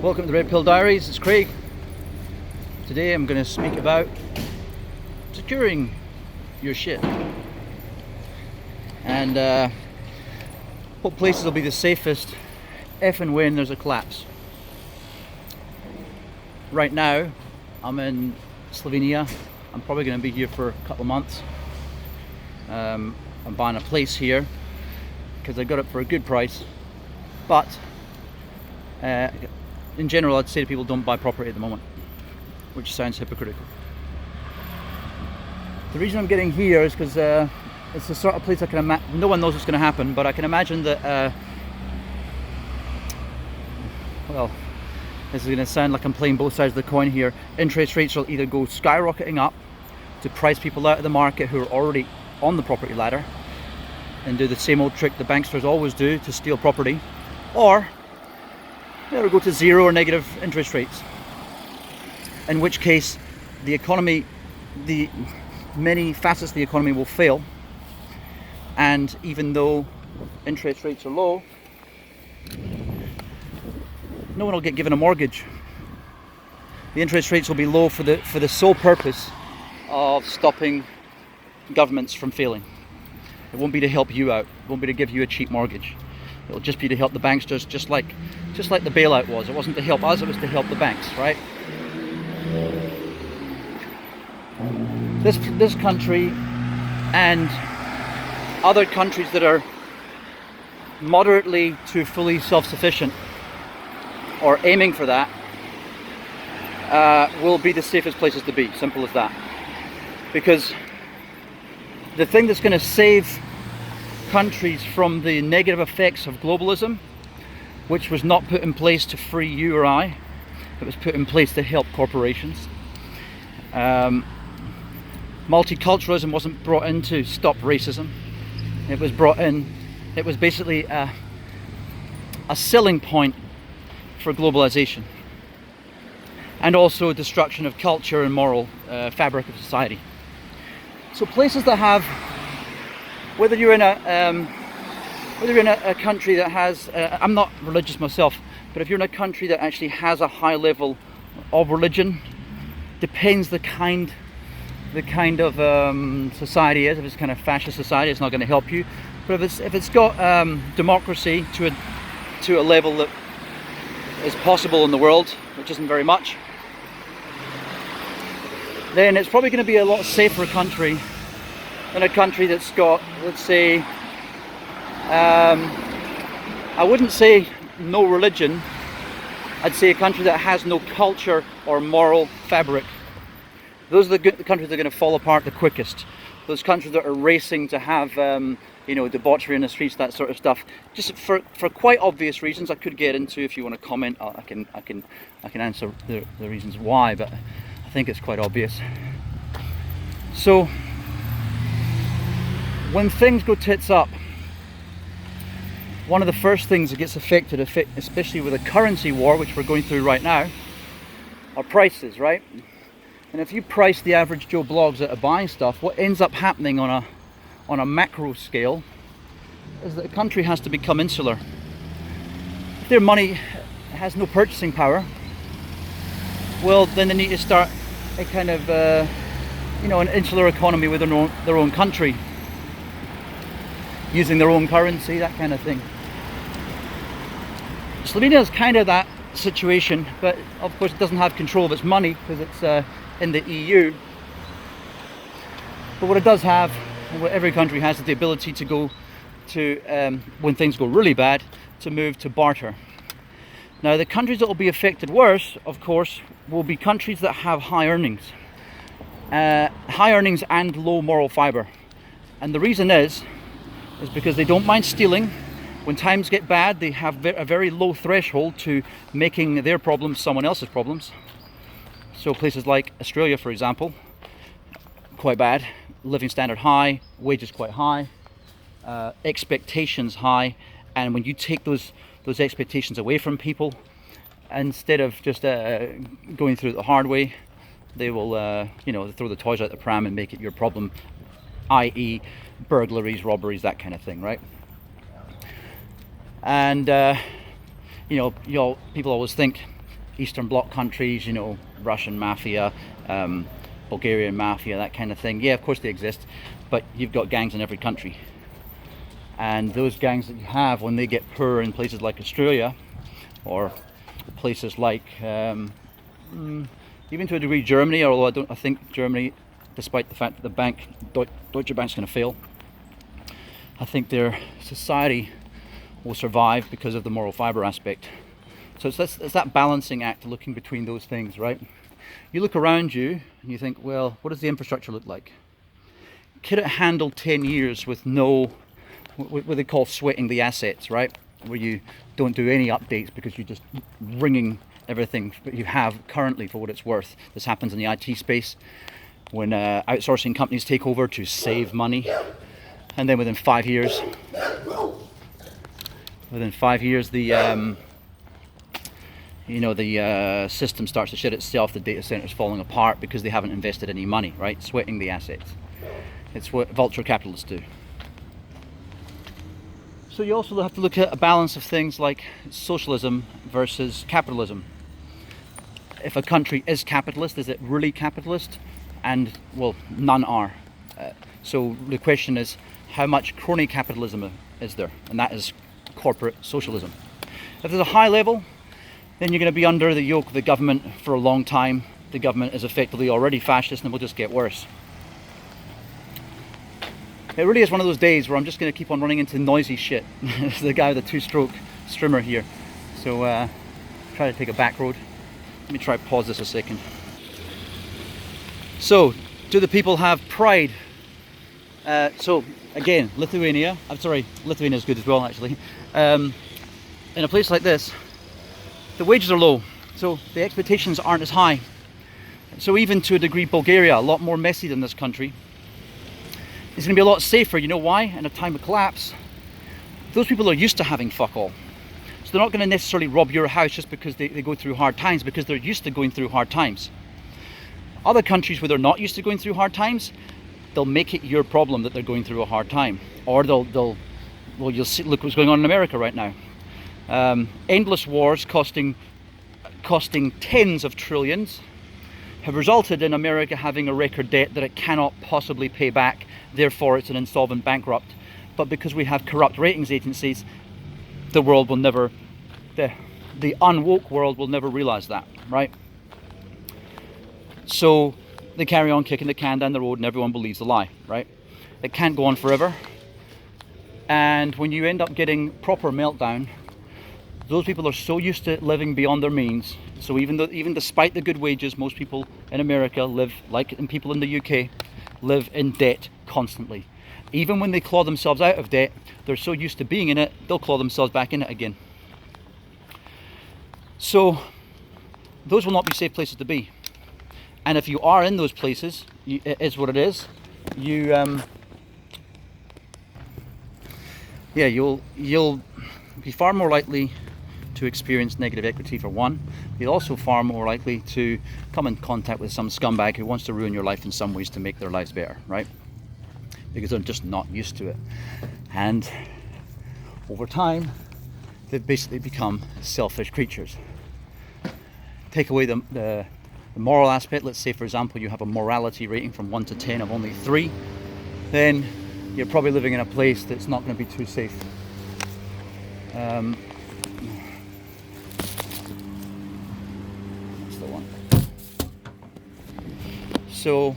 Welcome to the Pill Diaries, it's Craig. Today I'm going to speak about securing your shit. And what places will be the safest if and when there's a collapse. Right now I'm in Slovenia. I'm probably going to be here for a couple of months. I'm buying a place here because I got it for a good price, but in general I'd say to people, don't buy property at the moment, which sounds hypocritical. The reason I'm getting here is because it's the sort of place I can imagine. No one knows what's going to happen, but I can imagine that well, this is going to sound like I'm playing both sides of the coin here. Interest rates will either go skyrocketing up to price people out of the market who are already on the property ladder and do the same old trick the banksters always do to steal property, or they'll go to zero or negative interest rates, in which case the economy, the many facets of the economy will fail, and even though interest rates are low, no one will get given a mortgage. The interest rates will be low for the sole purpose of stopping governments from failing. It won't be to help you out. It won't be to give you a cheap mortgage. It'll just be to help the banksters, just like the bailout was. It wasn't to help us, it was to help the banks, right? This country and other countries that are moderately to fully self-sufficient, or aiming for that, will be the safest places to be. Simple as that. Because the thing that's going to save countries from the negative effects of globalism, which was not put in place to free you or I, it was put in place to help corporations. Multiculturalism wasn't brought in to stop racism. It was brought in, it was basically a selling point for globalization, and also destruction of culture and moral fabric of society. So places that have, whether you're in a country that has, I'm not religious myself, but if you're in a country that actually has a high level of religion, depends the kind of society is. If it's kind of fascist society, it's not going to help you. But if it's got democracy to a level that is possible in the world, which isn't very much, then it's probably going to be a lot safer country than a country that's got, let's say, I wouldn't say no religion, I'd say a country that has no culture or moral fabric. Those are the countries that are going to fall apart the quickest. Those countries that are racing to have debauchery in the streets, that sort of stuff, just for quite obvious reasons I could get into. If you want to comment, I can answer the reasons why, but I think it's quite obvious. So when things go tits up, one of the first things that gets affected, especially with a currency war, which we're going through right now, are prices, right? And if you price the average Joe Blogs out of buying stuff, what ends up happening on a macro scale is that a country has to become insular. If their money has no purchasing power, well, then they need to start a kind of an insular economy with their own country, using their own currency, that kind of thing. Slovenia is kind of that situation, but of course it doesn't have control of its money because it's in the EU. But what it does have, and what every country has, is the ability to go to, when things go really bad, to move to barter. Now the countries that will be affected worse, of course, will be countries that have high earnings and low moral fiber. And the reason is because they don't mind stealing. When times get bad, they have a very low threshold to making their problems someone else's problems. So places like Australia, for example, quite bad. Living standard high, wages quite high, expectations high, and when you take those expectations away from people, instead of just going through it the hard way, they will throw the toys out the pram and make it your problem, i.e. burglaries, robberies, that kind of thing, right? And people always think Eastern Bloc countries, you know, Russian mafia, Bulgarian mafia, that kind of thing. Yeah, of course they exist, but you've got gangs in every country. And those gangs that you have, when they get poor in places like Australia, or places like, even to a degree, Germany, although I think Germany, despite the fact that the Deutsche Bank's going to fail, I think their society will survive because of the moral fiber aspect. So it's that balancing act, looking between those things, right? You look around you and you think, well, what does the infrastructure look like? Could it handle 10 years with no, what they call sweating the assets, right? Where you don't do any updates because you're just wringing everything that you have currently for what it's worth. This happens in the IT space when outsourcing companies take over to save money, and then within 5 years, the system starts to shit itself. The data center's falling apart because they haven't invested any money, right? Sweating the assets. It's what vulture capitalists do. So you also have to look at a balance of things like socialism versus capitalism. If a country is capitalist, is it really capitalist? And, well, none are. So the question is, how much crony capitalism is there? And that is corporate socialism. If there's a high level, then you're going to be under the yoke of the government for a long time. The government is effectively already fascist and it will just get worse. It really is one of those days where I'm just going to keep on running into noisy shit. This is the guy with the 2-stroke strimmer here. So try to take a back road. Let me try to pause this a second. So, do the people have pride? So again, Lithuania. I'm sorry, Lithuania is good as well actually. In a place like this, the wages are low, so the expectations aren't as high. So even to a degree, Bulgaria, a lot more messy than this country. It's going to be a lot safer. You know why? In a time of collapse, those people are used to having fuck all. So they're not going to necessarily rob your house just because they go through hard times, because they're used to going through hard times. Other countries where they're not used to going through hard times, they'll make it your problem that they're going through a hard time. Or well, you'll see, look what's going on in America right now. Endless wars costing tens of trillions have resulted in America having a record debt that it cannot possibly pay back. Therefore, it's an insolvent bankrupt. But because we have corrupt ratings agencies, the world will never, the unwoke world will never realize that, right? So they carry on kicking the can down the road and everyone believes the lie, right? It can't go on forever. And when you end up getting proper meltdown, those people are so used to living beyond their means. So even despite the good wages, most people in America live, like in people in the UK, live in debt constantly. Even when they claw themselves out of debt, they're so used to being in it, they'll claw themselves back in it again. So those will not be safe places to be. And if you are in those places, it is what it is. You'll be far more likely to experience negative equity for one. You're also far more likely to come in contact with some scumbag who wants to ruin your life in some ways to make their lives better, right? Because they're just not used to it. And over time, they've basically become selfish creatures. Take away the moral aspect. Let's say, for example, you have a morality rating from 1 to 10 of only 3, then you're probably living in a place that's not going to be too safe. That's the one. So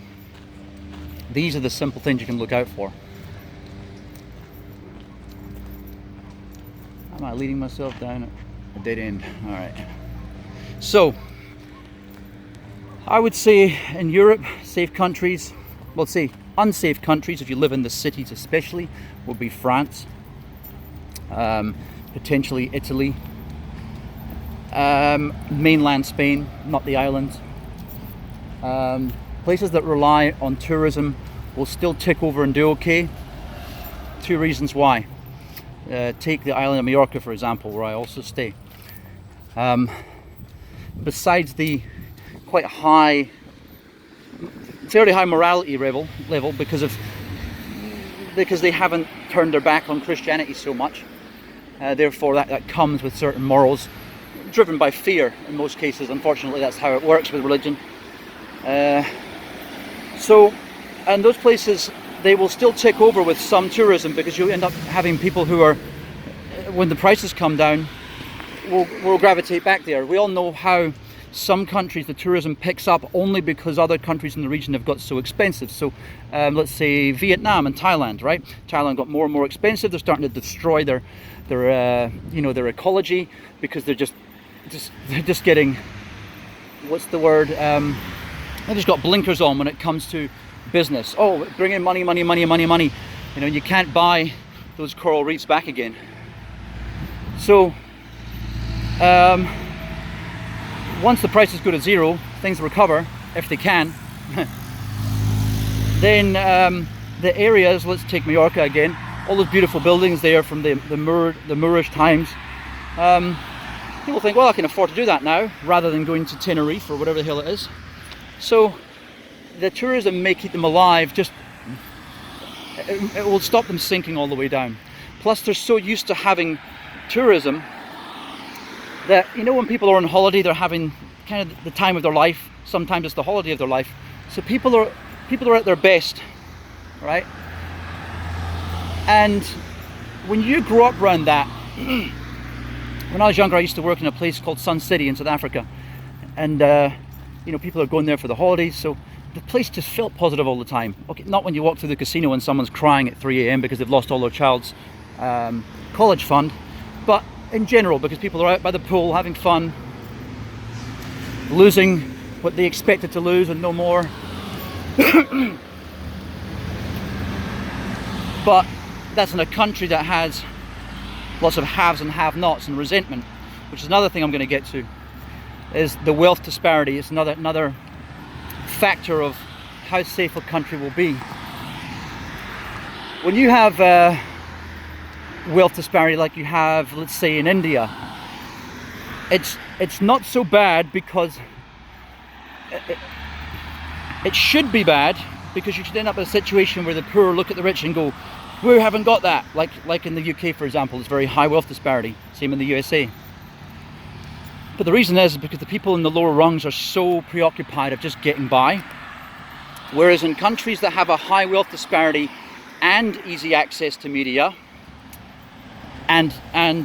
these are the simple things you can look out for. Am I leading myself down a dead end? All right. So I would say in Europe, safe countries, well, say unsafe countries, if you live in the cities especially, would be France, potentially Italy, mainland Spain, not the islands. Places that rely on tourism will still tick over and do okay. 2 reasons why. Take the island of Mallorca, for example, where I also stay. Besides the quite high, fairly high morality level because they haven't turned their back on Christianity so much. Therefore, that comes with certain morals. driven by fear in most cases. Unfortunately, that's how it works with religion. And those places, they will still take over with some tourism, because you end up having people who are, when the prices come down, will gravitate back there. We all know how some countries the tourism picks up only because other countries in the region have got so expensive. So let's say Vietnam and Thailand, right? Thailand got more and more expensive. They're starting to destroy their ecology, because they're just getting, what's the word? They've just got blinkers on when it comes to business. Oh, bring in money, money, money, money, money. You know, you can't buy those coral reefs back again. So once the prices go to zero, things recover, if they can. Then the areas, let's take Mallorca again, all those beautiful buildings there from the Moorish times. People think, well, I can afford to do that now, rather than going to Tenerife or whatever the hell it is. So the tourism may keep them alive, just it will stop them sinking all the way down. Plus, they're so used to having tourism that, you know, when people are on holiday, they're having kind of the time of their life. Sometimes it's the holiday of their life. So people are at their best, right? And when you grow up around that, when I was younger, I used to work in a place called Sun City in South Africa, and you know, people are going there for the holidays, so the place just felt positive all the time. Okay, not when you walk through the casino and someone's crying at 3 a.m. because they've lost all their child's college fund, but in general, because people are out by the pool having fun, losing what they expected to lose and no more. But that's in a country that has lots of haves and have-nots and resentment, which is another thing I'm going to get to, is the wealth disparity. It's another factor of how safe a country will be. When you have wealth disparity like you have, let's say, in India, it's not so bad, because it should be bad, because you should end up in a situation where the poor look at the rich and go, we haven't got that. Like in the UK, for example, there's very high wealth disparity. Same in the USA. But the reason is because the people in the lower rungs are so preoccupied of just getting by. Whereas in countries that have a high wealth disparity and easy access to media, and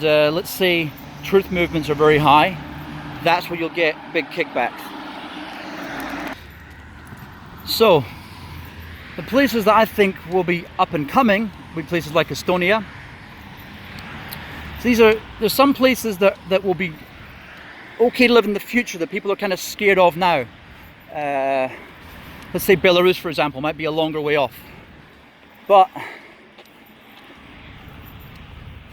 let's say truth movements are very high, that's where you'll get big kickbacks. So the places that I think will be up and coming will be places like Estonia. So there's some places that will be okay to live in the future that people are kind of scared of now. Let's say Belarus, for example, might be a longer way off. But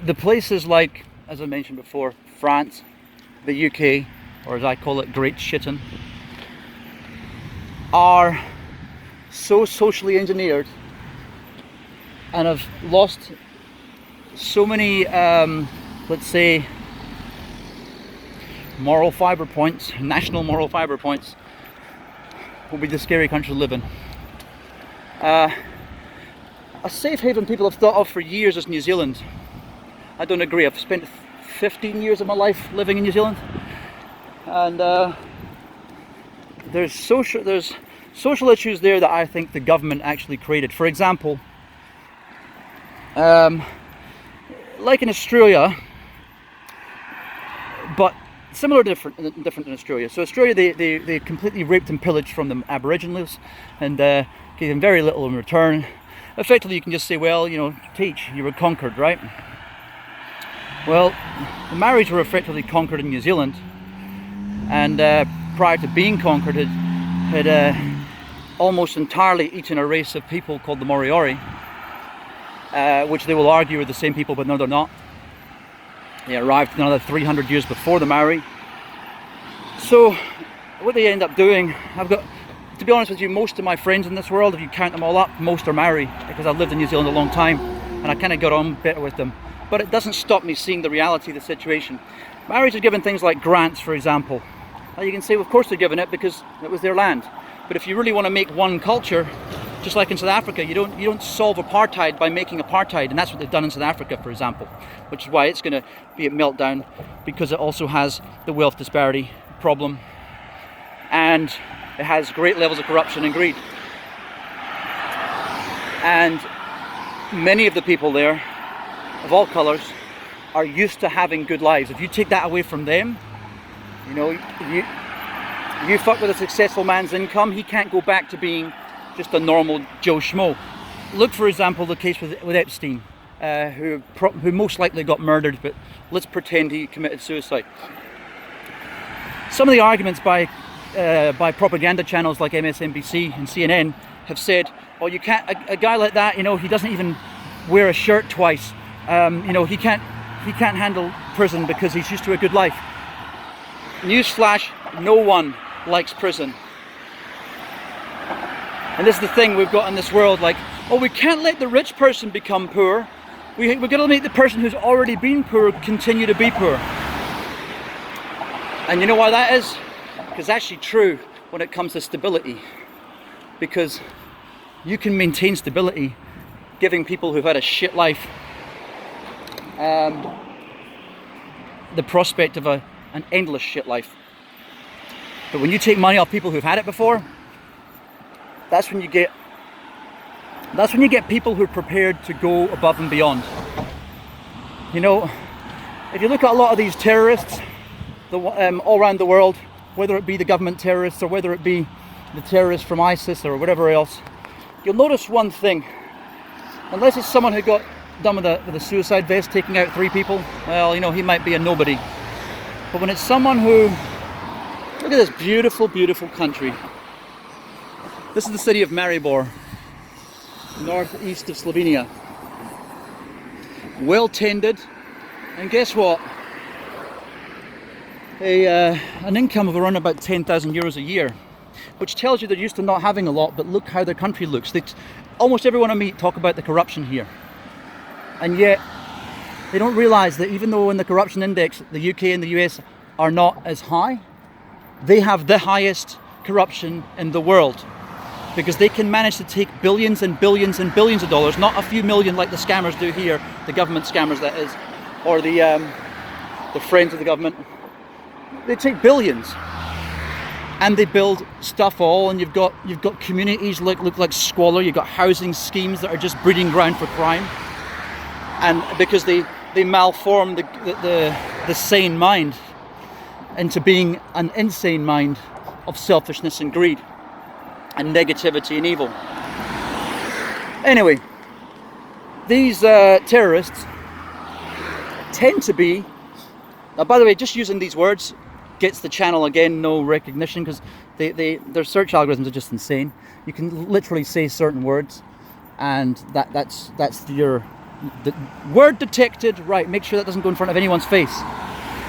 the places like, as I mentioned before, France, the UK, or as I call it, Great Shittin', are so socially engineered and have lost so many, let's say, moral fiber points, national moral fiber points, will be the scary country to live in. A safe haven people have thought of for years is New Zealand. I don't agree. I've spent 15 years of my life living in New Zealand, and there's social issues there that I think the government actually created. For example, like in Australia, but similar, different in Australia. So Australia, they completely raped and pillaged from the Aboriginals, and gave them very little in return. Effectively, you can just say, well, you know, teach, you were conquered, right? Well, the Maoris were effectively conquered in New Zealand, and prior to being conquered, had almost entirely eaten a race of people called the Moriori, which they will argue are the same people, but no, they're not. They arrived another 300 years before the Maori. So what they end up doing, I've got, to be honest with you, most of my friends in this world, if you count them all up, most are Maori, because I've lived in New Zealand a long time and I kind of got on better with them. But it doesn't stop me seeing the reality of the situation. Maoris are given things like grants, for example. Now you can say, well, of course they're given it because it was their land. But if you really want to make one culture, Just like in South Africa, you don't solve apartheid by making apartheid, and that's what they've done in South Africa, for example, which is why it's going to be a meltdown, because it also has the wealth disparity problem, and it has great levels of corruption and greed. And many of the people there, of all colours, are used to having good lives. If you take that away from them, you know, you fuck with a successful man's income, he can't go back to being just a normal Joe Schmo. Look, for example, the case with Epstein, who most likely got murdered, but let's pretend he committed suicide. Some of the arguments by propaganda channels like MSNBC and CNN have said, "Oh, you can't. A guy like that, you know, he doesn't even wear a shirt twice. You know, he can't handle prison because he's used to a good life." Newsflash: no one likes prison. And this is the thing we've got in this world, like, oh, we can't let the rich person become poor. We're going to make the person who's already been poor continue to be poor. And you know why that is? Because it's actually true when it comes to stability. Because you can maintain stability giving people who've had a shit life the prospect of an endless shit life. But when you take money off people who've had it before, that's when you get people who are prepared to go above and beyond. You know, if you look at a lot of these terrorists all around the world, whether it be the government terrorists or whether it be the terrorists from ISIS or whatever else, you'll notice one thing. Unless it's someone who got done with a suicide vest taking out 3 people, well, you know, he might be a nobody. But when it's someone who, look at this beautiful, beautiful country. This is the city of Maribor, northeast of Slovenia. Well tended, and guess what? An income of around about 10,000 euros a year, which tells you they're used to not having a lot, but look how their country looks. Almost everyone I meet talk about the corruption here. And yet, they don't realise that even though in the corruption index, the UK and the US are not as high, they have the highest corruption in the world. Because they can manage to take billions and billions and billions of dollars, not a few million like the scammers do here, the government scammers that is, or the friends of the government. They take billions and they build stuff all, and you've got communities look like squalor. You've got housing schemes that are just breeding ground for crime, and because they malform the sane mind into being an insane mind of selfishness and greed and negativity and evil. Anyway, these terrorists tend to be, now by the way, just using these words gets the channel again no recognition, because their search algorithms are just insane. You can literally say certain words and that's the word detected, right? Make sure that doesn't go in front of anyone's face.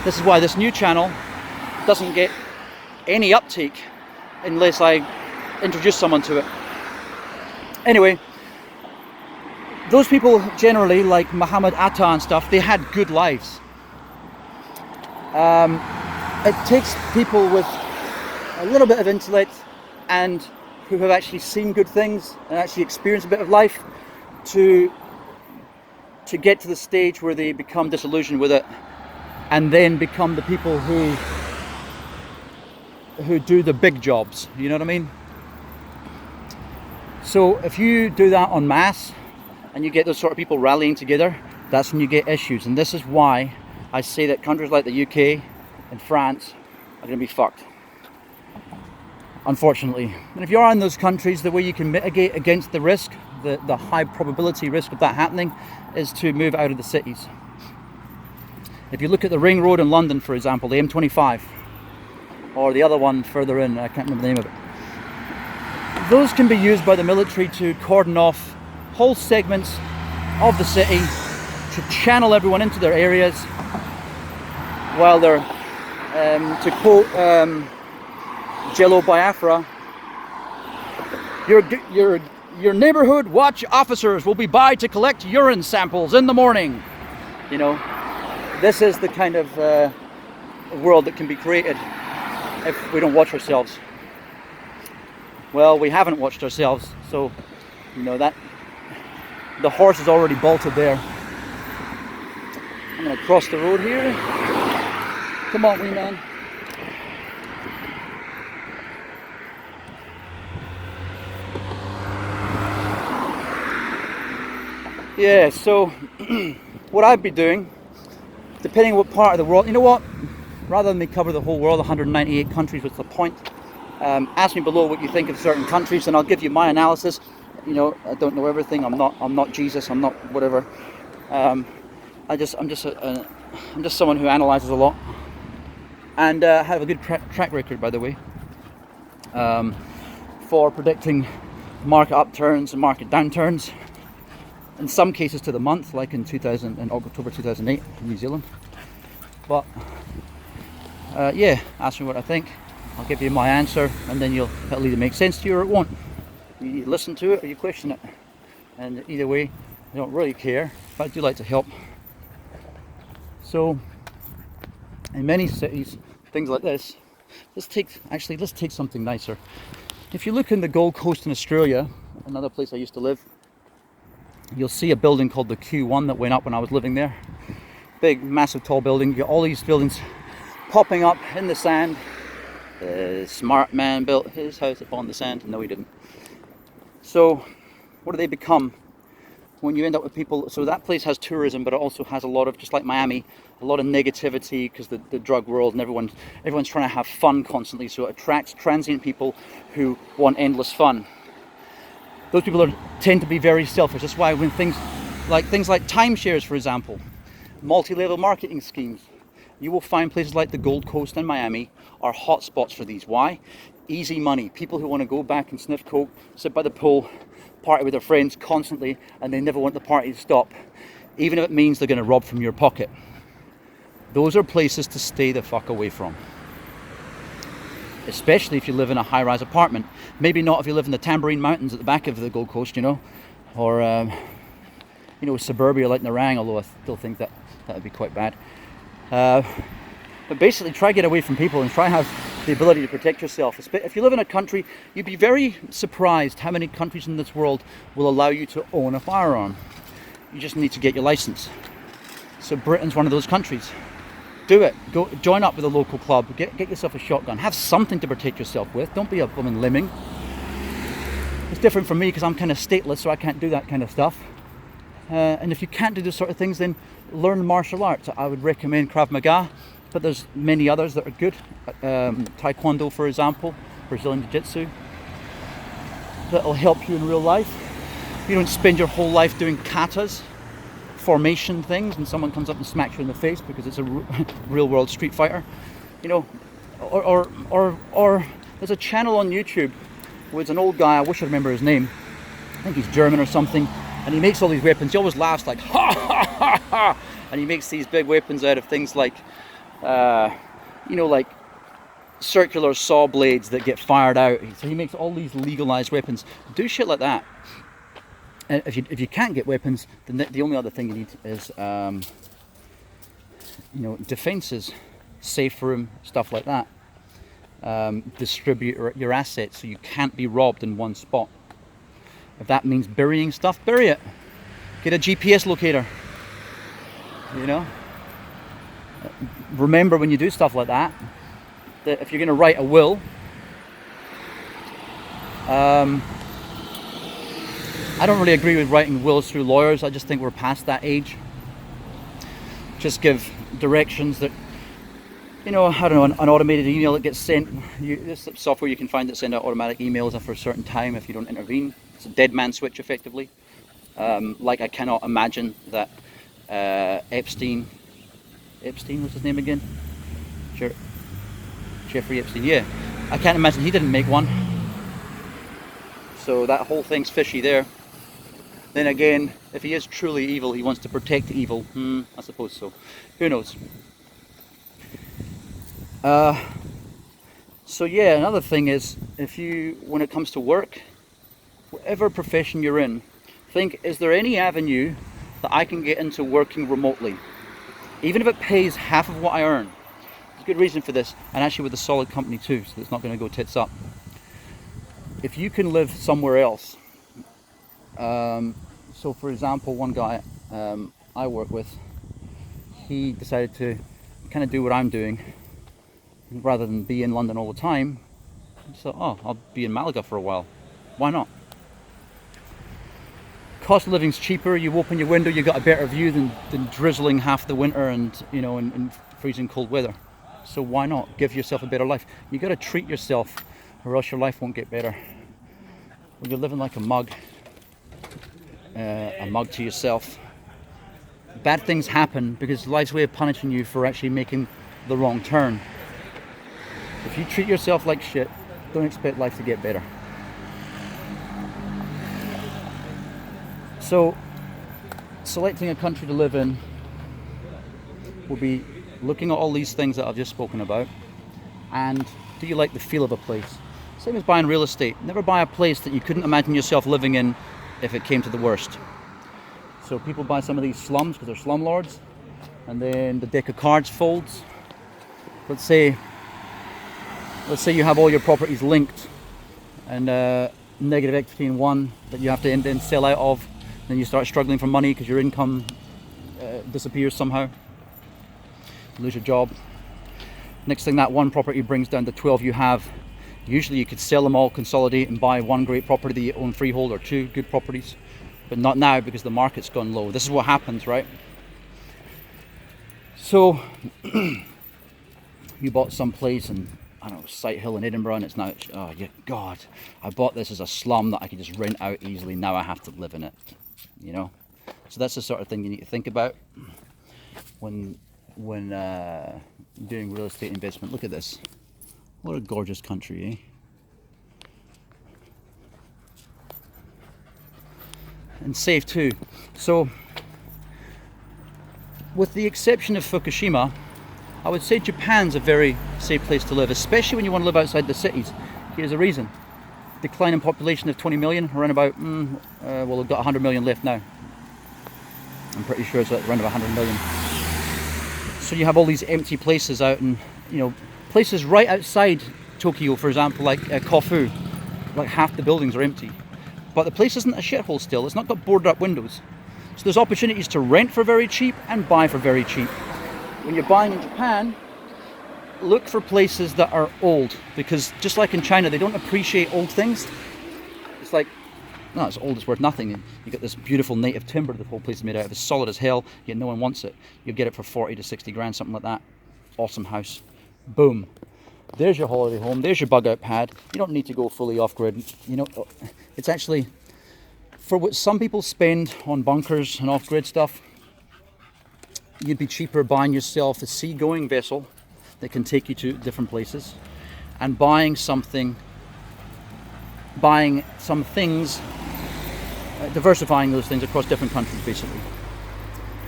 This is why this new channel doesn't get any uptake unless I introduce someone to it. Anyway, those people generally, like Muhammad Atta and stuff, they had good lives. It takes people with a little bit of intellect and who have actually seen good things and actually experienced a bit of life to get to the stage where they become disillusioned with it and then become the people who do the big jobs, you know what I mean? So if you do that en masse and you get those sort of people rallying together, that's when you get issues. And this is why I say that countries like the UK and France are going to be fucked, unfortunately. And if you are in those countries, the way you can mitigate against the risk, the high probability risk of that happening, is to move out of the cities. If you look at the Ring Road in London, for example, the M25, or the other one further in, I can't remember the name of it, those can be used by the military to cordon off whole segments of the city, to channel everyone into their areas, while they're, to quote Jello Biafra, your neighborhood watch officers will be by to collect urine samples in the morning. You know, this is the kind of world that can be created if we don't watch ourselves. Well, we haven't watched ourselves, so You know that the horse is already bolted there. I'm gonna cross the road here. Come on, wee man. Yeah, so what I'd be doing, depending on what part of the world, you know what, rather than me cover the whole world, 198 countries, what's the point? Ask me below what you think of certain countries and I'll give you my analysis. You know, I don't know everything, I'm not Jesus, I'm not whatever. I'm just someone who analyzes a lot and have a good track record, by the way, for predicting market upturns and market downturns. In some cases to the month, like in October 2008 in New Zealand. But yeah, ask me what I think. I'll give you my answer, and then it'll either make sense to you or it won't. You listen to it or you question it. And either way, I don't really care, but I do like to help. So, in many cities, things like this. Let's take something nicer. If you look in the Gold Coast in Australia, another place I used to live, you'll see a building called the Q1 that went up when I was living there. Big, massive, tall building. You get all these buildings popping up in the sand. The smart man built his house upon the sand. No, he didn't. So, what do they become when you end up with people? So that place has tourism, but it also has a lot of, just like Miami, a lot of negativity because the drug world and everyone's trying to have fun constantly. So it attracts transient people who want endless fun. Those people tend to be very selfish. That's why when things like timeshares, for example, multi-level marketing schemes, you will find places like the Gold Coast and Miami are hotspots for these. Why? Easy money. People who want to go back and sniff coke, sit by the pool, party with their friends constantly, and they never want the party to stop, even if it means they're going to rob from your pocket. Those are places to stay the fuck away from. Especially if you live in a high-rise apartment. Maybe not if you live in the Tambourine Mountains at the back of the Gold Coast, you know, or suburbia like Nerang, although I still think that would be quite bad. But basically, try to get away from people and try to have the ability to protect yourself. If you live in a country, you'd be very surprised how many countries in this world will allow you to own a firearm. You just need to get your license. So Britain's one of those countries. Do it. Go join up with a local club. Get yourself a shotgun. Have something to protect yourself with. Don't be a woman lemming. It's different for me because I'm kind of stateless, so I can't do that kind of stuff. And if you can't do those sort of things, then learn martial arts. I would recommend Krav Maga, but there's many others that are good. Taekwondo, for example, Brazilian Jiu-Jitsu. That'll help you in real life. You don't spend your whole life doing katas, formation things, and someone comes up and smacks you in the face because it's a real world street fighter, you know. Or there's a channel on YouTube where it's an old guy, I wish I remember his name, I think he's German or something, and he makes all these weapons. He always laughs like ha ha ha ha, and he makes these big weapons out of things like like circular saw blades that get fired out. So he makes all these legalized weapons. Do shit like that. And if you can't get weapons, then the only other thing you need is defenses, safe room, stuff like that. Distribute your assets so you can't be robbed in one spot. If that means burying stuff, bury it. Get a GPS locator. You know. Remember when you do stuff like that if you're going to write a will, I don't really agree with writing wills through lawyers. I just think we're past that age. Just give directions that, I don't know, an automated email that gets sent. This software you can find that send out automatic emails after a certain time if you don't intervene. It's a dead man switch, effectively. Like I cannot imagine that Epstein, what's his name again? Jeffrey Epstein, yeah. I can't imagine he didn't make one. So that whole thing's fishy there. Then again, if he is truly evil, he wants to protect the evil. I suppose so. Who knows? So yeah, another thing is, when it comes to work, whatever profession you're in, think, is there any avenue that I can get into working remotely? Even if it pays half of what I earn. There's a good reason for this, and actually with a solid company too, so it's not going to go tits up. If you can live somewhere else So for example, one guy I work with, he decided to kind of do what I'm doing. Rather than be in London all the time, so I'll be in Malaga for a while. Why not? Cost of living's cheaper. You open your window, you got a better view than drizzling half the winter and in freezing cold weather. So why not give yourself a better life? You got to treat yourself, or else your life won't get better. When you're living like a mug to yourself, bad things happen because life's way of punishing you for actually making the wrong turn. If you treat yourself like shit, don't expect life to get better. So, selecting a country to live in will be looking at all these things that I've just spoken about, and do you like the feel of a place? Same as buying real estate. Never buy a place that you couldn't imagine yourself living in if it came to the worst. So people buy some of these slums because they're slumlords, and then the deck of cards folds. Let's say you have all your properties linked and negative equity in one that you have to then sell out of. Then you start struggling for money because your income disappears somehow. You lose your job. Next thing, that one property brings down to 12 you have. Usually you could sell them all, consolidate and buy one great property that you own freehold, or two good properties. But not now because the market's gone low. This is what happens, right? So you bought some place in, I don't know, Sight Hill in Edinburgh, and it's now, oh yeah, God, I bought this as a slum that I could just rent out easily. Now I have to live in it, you know? So that's the sort of thing you need to think about when doing real estate investment. Look at this. What a gorgeous country, eh? And safe too. So, with the exception of Fukushima, I would say Japan's a very safe place to live, especially when you want to live outside the cities. Here's a reason. Decline in population of 20 million, around about, well, we've got 100 million left now. I'm pretty sure it's around about 100 million. So you have all these empty places out, and places right outside Tokyo, for example, like Kofu, like half the buildings are empty. But the place isn't a shithole still. It's not got boarded up windows. So there's opportunities to rent for very cheap and buy for very cheap. When you're buying in Japan, look for places that are old, because just like in China, they don't appreciate old things. It's like, no, it's old, it's worth nothing. You get this beautiful native timber the whole place is made out of. It's solid as hell, yet no one wants it. You'll get it for 40 to 60 grand, something like that. Awesome house. Boom. There's your holiday home. There's your bug out pad. You don't need to go fully off grid. It's actually, for what some people spend on bunkers and off grid stuff, you'd be cheaper buying yourself a seagoing vessel that can take you to different places, and buying some things, diversifying those things across different countries, basically.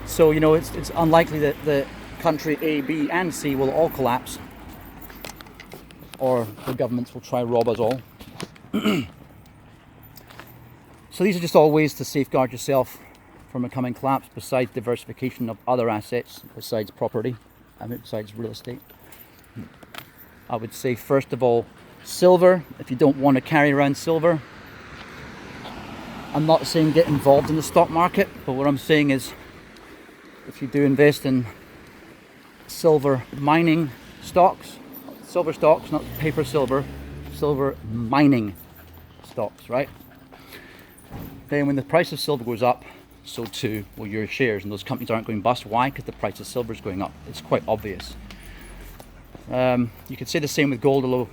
So it's unlikely that the country A, B, and C will all collapse, or the governments will try rob us all. So these are just all ways to safeguard yourself from a coming collapse, besides diversification of other assets, besides property and besides real estate. I would say, first of all, silver, if you don't want to carry around silver. I'm not saying get involved in the stock market, but what I'm saying is, if you do invest in silver mining stocks, silver stocks, not paper silver, silver mining stocks, right? Then when the price of silver goes up, so too will your shares, and those companies aren't going bust. Why? Because the price of silver is going up. It's quite obvious. You could say the same with gold, although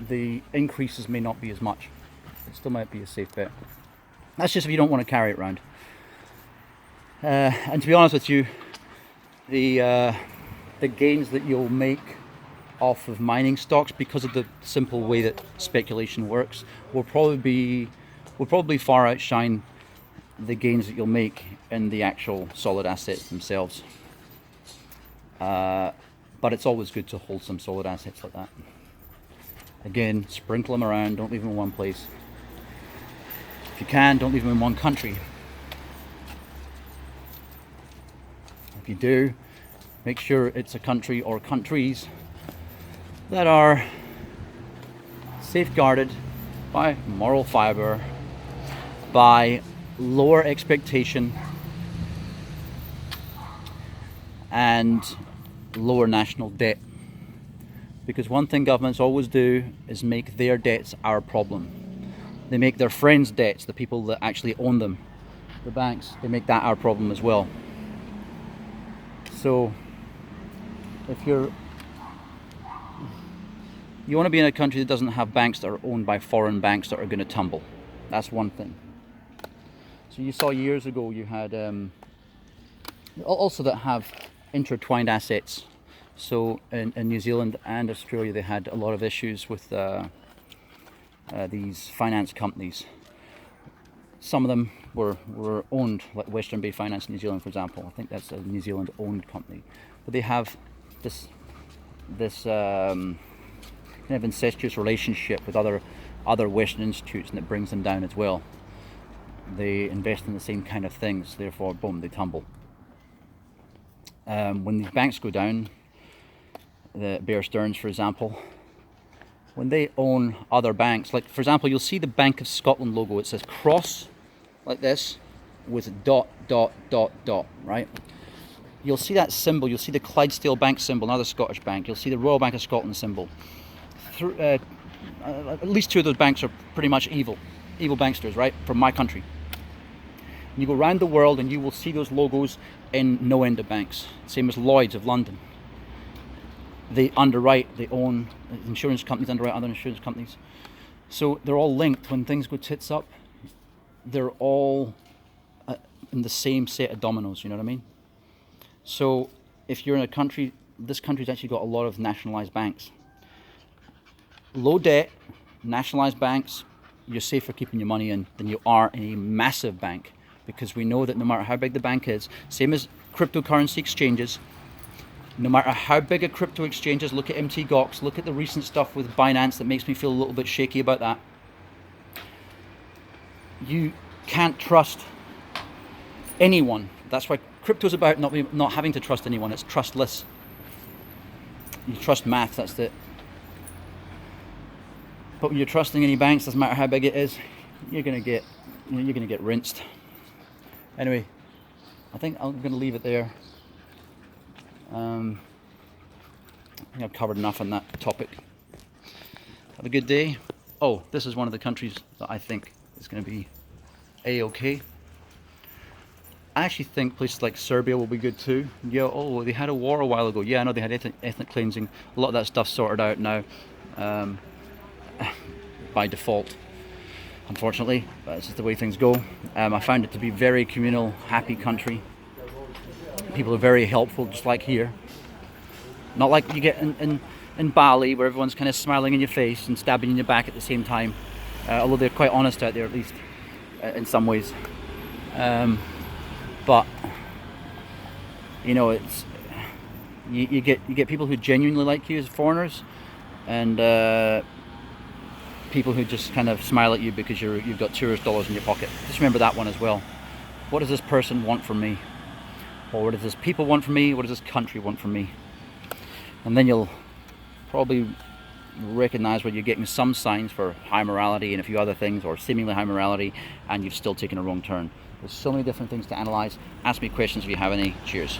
the increases may not be as much. It still might be a safe bet. That's just if you don't want to carry it around. And to be honest with you, the gains that you'll make off of mining stocks, because of the simple way that speculation works, will probably far outshine the gains that you'll make in the actual solid assets themselves. But it's always good to hold some solid assets like that. Again, sprinkle them around, don't leave them in one place. If you can, don't leave them in one country. If you do, make sure it's a country or countries that are safeguarded by moral fiber, by lower expectation, and lower national debt. Because one thing governments always do is make their debts our problem. They make their friends' debts, the people that actually own them, the banks, they make that our problem as well. So if you want to be in a country that doesn't have banks that are owned by foreign banks that are going to tumble. That's one thing. So you saw years ago you had also that have intertwined assets. So in New Zealand and Australia they had a lot of issues with these finance companies. Some of them were owned, like Western Bay Finance in New Zealand, for example. I think that's a New Zealand owned company. But they have this kind of incestuous relationship with other Western institutes, and it brings them down as well. They invest in the same kind of things, therefore, boom, they tumble. When these banks go down, the Bear Stearns, for example, when they own other banks, like for example, you'll see the Bank of Scotland logo. It says cross, like this, with dot, dot, dot, dot, right? You'll see that symbol. You'll see the Clydesdale Bank symbol, another Scottish bank. You'll see the Royal Bank of Scotland symbol. At least two of those banks are pretty much evil banksters, right, from my country. You go around the world and you will see those logos in no end of banks. Same as Lloyd's of London. They underwrite, they own, insurance companies underwrite other insurance companies. So they're all linked. When things go tits up, they're all in the same set of dominoes, you know what I mean? So if you're in a country, this country's actually got a lot of nationalized banks. Low debt, nationalized banks, you're safer keeping your money in than you are in a massive bank, because we know that no matter how big the bank is, same as cryptocurrency exchanges, no matter how big a crypto exchange is, look at Gox, look at the recent stuff with Binance that makes me feel a little bit shaky about that. You can't trust anyone. That's why crypto's about not having to trust anyone. It's trustless. You trust math, that's it. But when you're trusting any banks, doesn't matter how big it is, you're gonna get rinsed. Anyway, I think I'm gonna leave it there. I think I've covered enough on that topic. Have a good day. Oh, this is one of the countries that I think is going to be A-okay. I actually think places like Serbia will be good too. Yeah, oh, they had a war a while ago. Yeah, I know they had ethnic cleansing. A lot of that stuff's sorted out now, by default, unfortunately. That's just the way things go. I found it to be a very communal, happy country. People are very helpful, just like here. Not like you get in Bali, where everyone's kind of smiling in your face and stabbing in your back at the same time. Although they're quite honest out there, at least in some ways. But you know, it's you get people who genuinely like you as foreigners, and people who just kind of smile at you because you've got tourist dollars in your pocket. Just remember that one as well. What does this person want from me? Or what does this people want from me? What does this country want from me? And then you'll probably recognize where you're getting some signs for high morality and a few other things, or seemingly high morality, and you've still taken a wrong turn. There's so many different things to analyze. Ask me questions if you have any. Cheers.